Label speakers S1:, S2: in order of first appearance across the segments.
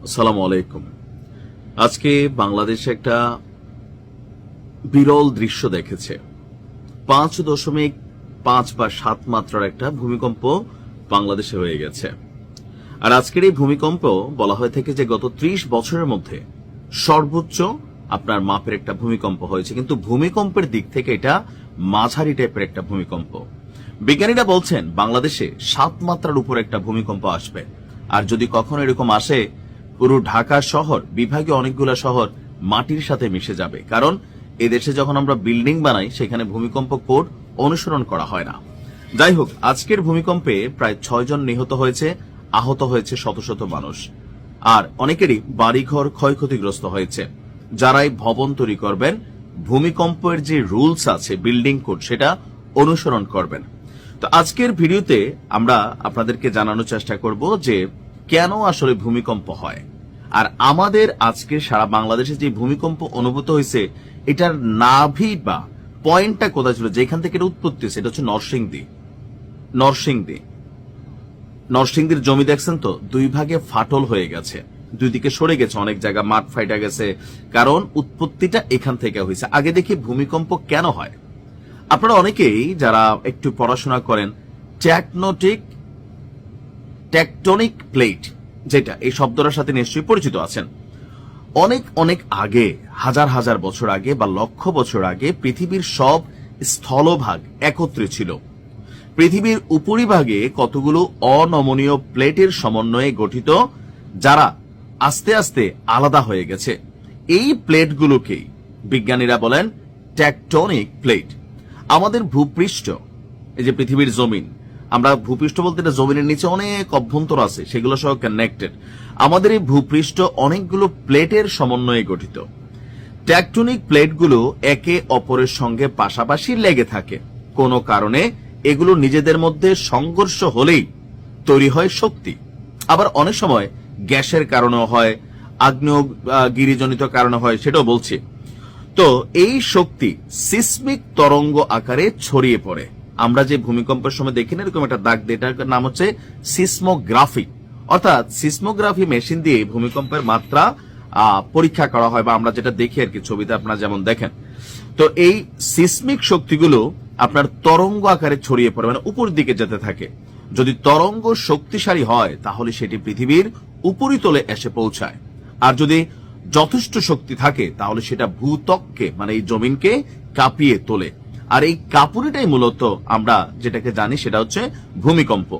S1: আসসালামু আলাইকুম। আজকে বাংলাদেশে একটা বিরল দৃশ্য দেখেছে। 5.5 বা 7 মাত্রার একটা ভূমিকম্প বাংলাদেশে হয়ে গেছে। আর আজকের এই ভূমিকম্প বলা হয়ে থাকে যে গত 30 বছরের মধ্যে সর্বোচ্চ আপনার মাপের একটা ভূমিকম্প হয়েছে, কিন্তু ভূমিকম্পের দিক থেকে এটা মাঝারি টাইপের একটা ভূমিকম্প। বিজ্ঞানীরা বলছেন বাংলাদেশে 7 মাত্রার উপর একটা ভূমিকম্প আসবে, আর যদি কখনো এরকম আসে পুরো ঢাকা শহর, বিভাগীয় অনেকগুলো শহর মাটির সাথে মিশে যাবে। কারণ এদেশে যখন আমরা বিল্ডিং বানাই সেখানে ভূমিকম্প কোড অনুসরণ করা হয় না। যাই হোক, আজকের ভূমিকম্পে প্রায় 6 জন নিহত হয়েছে, আহত হয়েছে শত শত মানুষ, আর অনেকেরই বাড়িঘর ক্ষয়ক্ষতিগ্রস্ত হয়েছে। যারাই ভবন তৈরি করবেন ভূমিকম্পের যে রুলস আছে বিল্ডিং কোড সেটা অনুসরণ করবেন। তো আজকের ভিডিওতে আমরা আপনাদেরকে জানানোর চেষ্টা করব যে কেন আসলে ভূমিকম্প হয়, আর আমাদের আজকে সারা বাংলাদেশে যে ভূমিকম্প অনুভূত হয়েছে এটার নাভি বা পয়েন্টটা কোথায় ছিল, যেখান থেকে এটা উৎপত্তি হয়েছে, এটা হচ্ছে নরসিংদীর জমি দেখছেন তো, 2 ভাগে ফাটল হয়ে গেছে, 2 দিকে সরে গেছে, অনেক জায়গা মাঠ ফাইটা গেছে, কারণ উৎপত্তিটা এখান থেকে হয়েছে। আগে দেখি ভূমিকম্প কেন হয়। আপনারা অনেকেই যারা একটু পড়াশোনা করেন টেকটনিক প্লেট, যেটা এই শব্দটার সাথে নিশ্চয়ই পরিচিত আছেন। অনেক অনেক আগে, হাজার হাজার বছর আগে বা লক্ষ বছর আগে পৃথিবীর সব স্থলভাগ একত্রে ছিল। পৃথিবীর উপরিভাগে কতগুলো অনমনীয় প্লেটের সমন্বয়ে গঠিত, যারা আস্তে আস্তে আলাদা হয়ে গেছে। এই প্লেটগুলোকেই বিজ্ঞানীরা বলেন টেকটনিক প্লেট। আমাদের ভূপৃষ্ঠ, এই যে পৃথিবীর জমিন, আমরা ভূপৃষ্ঠ বলতে এটা জমিনের নিচে অনেক অভ্যন্তর আছে, সেগুলো সহ কানেক্টেড। আমাদের এই ভূপৃষ্ঠ অনেকগুলো প্লেটের সমন্বয়ে গঠিত। টেকটনিক প্লেটগুলো একে অপরের সঙ্গে পাশাপাশি লেগে থাকে। কোনো কারণে এগুলো নিজেদের মধ্যে সংঘর্ষ হলেই তৈরি হয় শক্তি। আবার অনেক সময় গ্যাসের কারণেও হয়, আগ্নেয়গিরিজনিত কারণে হয়, সেটাও বলছি। তো এই শক্তি সিসমিক তরঙ্গ আকারে ছড়িয়ে পড়ে। আমরা যে ভূমিকম্পের সময় দেখি না এরকম একটা দাগ, এটার নাম হচ্ছে সিসমোগ্রাফি। অর্থাৎ সিসমোগ্রাফি মেশিন দিয়ে ভূমিকম্পের মাত্রা পরীক্ষা করা হয়, বা আমরা যেটা দেখি আর কি ছবিতে আপনারা যেমন দেখেন। তো এই সিসমিক শক্তিগুলো আপনার তরঙ্গ আকারে ছড়িয়ে পড়ে, মানে উপর দিকে যেতে থাকে। যদি তরঙ্গ শক্তিশালী হয় তাহলে সেটি পৃথিবীর উপরিতলে এসে পৌঁছায়, আর যদি যথেষ্ট শক্তি থাকে তাহলে সেটা ভূত্বককে, মানে এই জমিনকে কাঁপিয়ে তোলে। আর এই কাঁপুনিটাই মূলত আমরা যেটাকে জানি সেটা হচ্ছে ভূমিকম্প।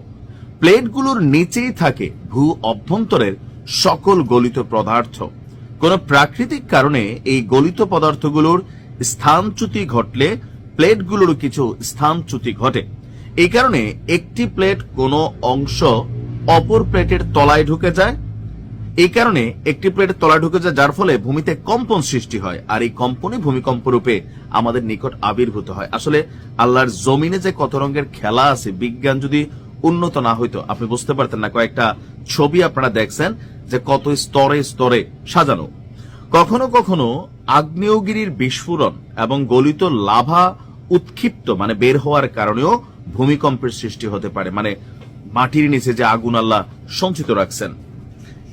S1: প্লেটগুলোর নিচেই থাকে ভূ অভ্যন্তরের সকল গলিত পদার্থ। কোন প্রাকৃতিক কারণে এই গলিত পদার্থগুলোর স্থানচ্যুতি ঘটলে প্লেটগুলোর কিছু স্থানচ্যুতি ঘটে। এই কারণে একটি প্লেট কোনো অংশ অপর প্লেটের তলায় ঢুকে যায়। এই কারণে একটি প্লেটের তলায় ঢুকে যায়, যার ফলে ভূমিতে কম্পন সৃষ্টি হয়, আর এই কম্পনই ভূমিকম্প রূপে আমাদের নিকট আবির্ভূত হয়। আসলে আল্লাহর জমিনে যে কত রঙের খেলা আছে, বিজ্ঞান যদি উন্নত না হইতো আপনি বুঝতে পারতেন না। কয়েকটা ছবি আপনারা দেখছেন যে কত স্তরে স্তরে সাজানো। কখনো কখনো আগ্নেয়গিরির বিস্ফোরণ এবং গলিত লাভা উৎক্ষিপ্ত, মানে বের হওয়ার কারণেও ভূমিকম্পের সৃষ্টি হতে পারে। মানে মাটির নিচে যে আগুন আল্লাহ সঞ্চিত রাখছেন,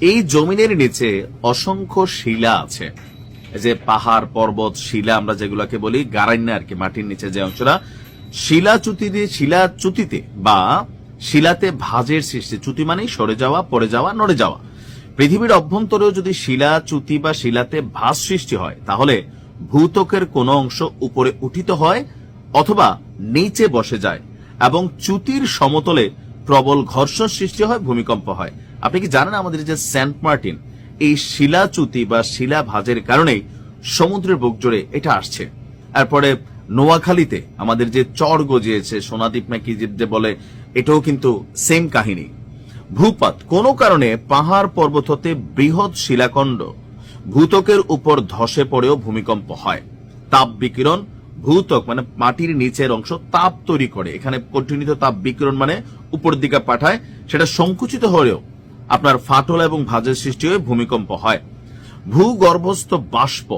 S1: এই জমিনের নিচে অসংখ্য শিলা আছে। এই যে পাহাড়, পর্বত, শিলা আমরা যেগুলোকে বলি গারাইন্না আর কি, মাটির নিচে যে অংশটা, শিলাচ্যুতিতে বা শিলাতে ভাঁজের সৃষ্টি। চ্যুতি মানেই সরে যাওয়া, পড়ে যাওয়া, নড়ে যাওয়া। পৃথিবীর অভ্যন্তরেও যদি শিলাচ্যুতি বা শিলাতে ভাঁজ সৃষ্টি হয় তাহলে ভূত্বকের কোনো অংশ উপরে উঠিত হয় অথবা নিচে বসে যায়, এবং চ্যুতির সমতলে প্রবল ঘর্ষণ সৃষ্টি হয়, ভূমিকম্প হয়। আপনি কি জানেন আমাদের যে সেন্ট মার্টিন, এই শিলাচ্যুতি বা শিলা ভাঁজের কারণেই সমুদ্রের বুক জুড়ে এটা আসছে। এরপরে নোয়াখালীতে আমাদের যে চর গজিয়েছে, সোনাদ্বীপ নাকি যে বলে, এটাও কিন্তু সেম কাহিনী। ভূপাত, কোনো কারণে পাহাড় পর্বত হতে বৃহৎ শিলাখণ্ড ভূত্বকের উপর ধসে পড়েও ভূমিকম্প হয়। তাপ বিকিরণ, ভূত্বক মানে মাটির নিচের অংশ তাপ তৈরি করে, এখানে কন্টিনিউত তাপ বিকিরণ মানে উপর দিকে পাঠায়, সেটা সংকুচিত হলেও আপনার ফাটল এবং ভাঁজের সৃষ্টি হয়ে ভূমিকম্প হয়। ভূগর্ভস্থ বাষ্প,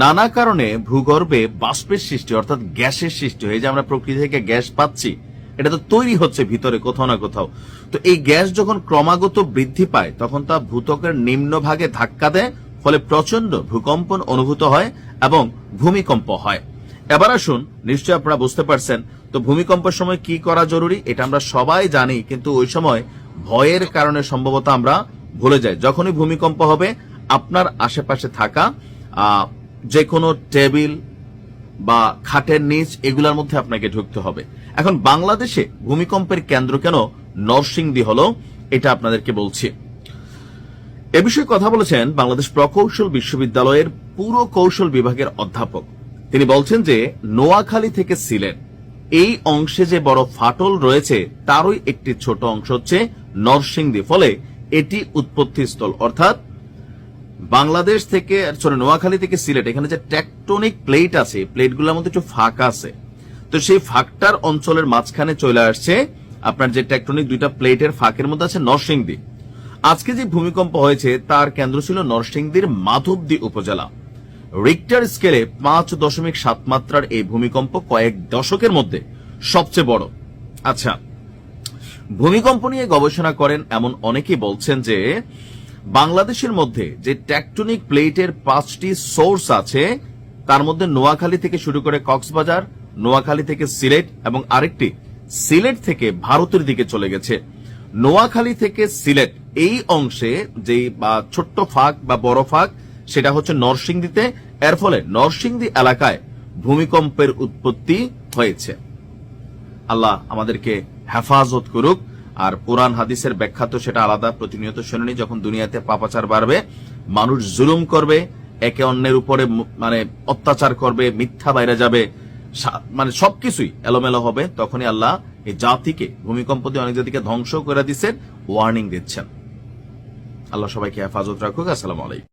S1: নানা কারণে ভূগর্ভে বাষ্পের সৃষ্টি অর্থাৎ গ্যাসের সৃষ্টি হয়। যে আমরা প্রকৃতি থেকে গ্যাস পাচ্ছি, এটা তো তৈরি হচ্ছে ভিতরে কোথাও না কোথাও। তো এই গ্যাস যখন ক্রমাগত বৃদ্ধি পায় তখন তা ভূত্বকের নিম্নভাগে ধাক্কা দেয়, ফলে প্রচন্ড ভূকম্পন অনুভূত হয় এবং ভূমিকম্প হয়। এবার আসুন, নিশ্চয়ই আপনারা বুঝতে পারছেন তো ভূমিকম্পের সময় কি করা জরুরি এটা আমরা সবাই জানি, কিন্তু ওই সময় ভয়ের কারণে সম্ভবত আমরা ভুলে যাই। যখনই ভূমিকম্প হবে আপনার আশেপাশে থাকা যে কোনো টেবিল বা খাটের নিচ এগুলোর মধ্যে আপনাকে ঢুকতে হবে। এখন বাংলাদেশে ভূমিকম্পের কেন্দ্র কেন নরসিংদী হলো এটা আপনাদেরকে বলছি। এ বিষয়ে কথা বলেছেন বাংলাদেশ প্রকৌশল বিশ্ববিদ্যালয়ের পুরো কৌশল বিভাগের অধ্যাপক। তিনি বলছেন যে নোয়াখালী থেকে সিলেট এই অংশে যে বড় ফাটল রয়েছে তারই একটি ছোট অংশ হচ্ছে নরসিংদী, ফলে এটি উৎপত্তিস্থল। অর্থাৎ বাংলাদেশ থেকে নোয়াখালী থেকে সিলেট এখানে যে টেকটনিক প্লেট আছে, প্লেটগুলোর মধ্যে একটু ফাঁক আছে, তো সেই ফাঁকটার অঞ্চলের মাঝখানে চলে আসছে আপনার যে টেকটনিক দুইটা প্লেটের ফাঁকের মধ্যে আছে নরসিংদী। আজকে যে ভূমিকম্প হয়েছে তার কেন্দ্র ছিল নরসিংদীর মাধবদী উপজেলা। রিক্টার স্কেলে 5.7 মাত্রার এই ভূমিকম্প কয়েক দশকের মধ্যে সবচেয়ে বড়। আচ্ছা, ভূমিকম্প নিয়ে গবেষণা করেন এমন অনেকেই বলছেন যে বাংলাদেশের মধ্যে যে টেকটনিক প্লেটের 5টি সোর্স আছে তার মধ্যে নোয়াখালী থেকে শুরু করে কক্সবাজার, নোয়াখালী থেকে সিলেট এবং আরেকটি সিলেট থেকে ভারতের দিকে চলে গেছে। নোয়াখালী থেকে সিলেট এই অংশে যে ছোট্ট ফাঁক বা বড় ফাঁক সেটা হচ্ছে নরসিংদীতে। এর ফলে নরসিংদী এলাকায় ভূমিকম্পের উৎপত্তি হয়েছে। আল্লাহ আমাদেরকে হেফাজত করুক। আর কোরআন হাদিসের ব্যাখ্যা তো সেটা আলাদা, প্রতিনিয়ত শুনেনি। যখন দুনিয়াতে পাপাচার বাড়বে, মানুষ জুলুম করবে, একে অন্যের উপরে অত্যাচার করবে, মিথ্যা বাইরে যাবে, সবকিছুই এলোমেলো হবে, তখনই আল্লাহ এই জাতিকে ভূমিকম্প দিয়ে অনেক জাতিকে ধ্বংস করে দিচ্ছেন, ওয়ার্নিং দিচ্ছেন। আল্লাহ সবাইকে হেফাজত রাখুক। আসসালামু আলাইকুম।